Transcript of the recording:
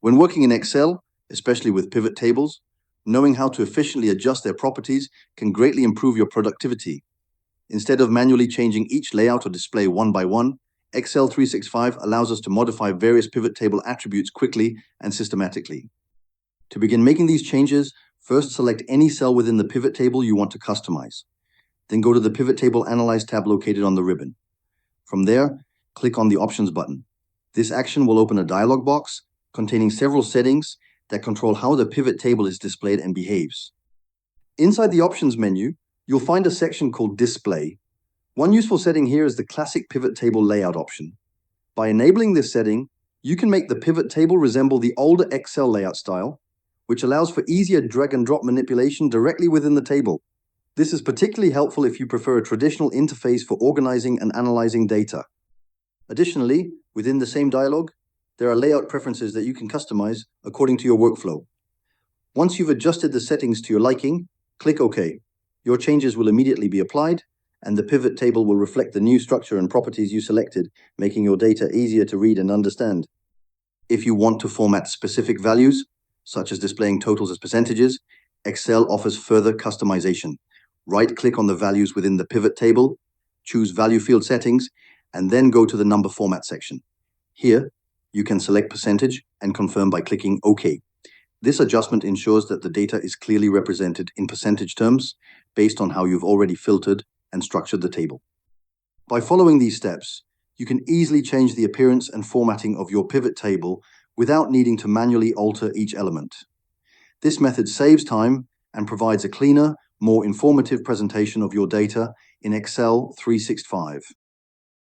When working in Excel, especially with pivot tables, knowing how to efficiently adjust their properties can greatly improve your productivity. Instead of manually changing each layout or display one by one, Excel 365 allows us to modify various pivot table attributes quickly and systematically. To begin making these changes, first select any cell within the pivot table you want to customize. Then go to the Pivot Table Analyze tab located on the ribbon. From there, click on the Options button. This action will open a dialog box containing several settings that control how the pivot table is displayed and behaves. Inside the Options menu, you'll find a section called Display. One useful setting here is the classic pivot table layout option. By enabling this setting, you can make the pivot table resemble the older Excel layout style, which allows for easier drag and drop manipulation directly within the table. This is particularly helpful if you prefer a traditional interface for organizing and analyzing data. Additionally, within the same dialog, there are layout preferences that you can customize according to your workflow. Once you've adjusted the settings to your liking, click OK. Your changes will immediately be applied, and the pivot table will reflect the new structure and properties you selected, making your data easier to read and understand. If you want to format specific values, such as displaying totals as percentages, Excel offers further customization. Right-click on the values within the pivot table, choose Value Field Settings, and then go to the Number Format section. Here, you can select percentage and confirm by clicking OK. This adjustment ensures that the data is clearly represented in percentage terms based on how you've already filtered and structured the table. By following these steps, you can easily change the appearance and formatting of your pivot table without needing to manually alter each element. This method saves time and provides a cleaner, more informative presentation of your data in Excel 365.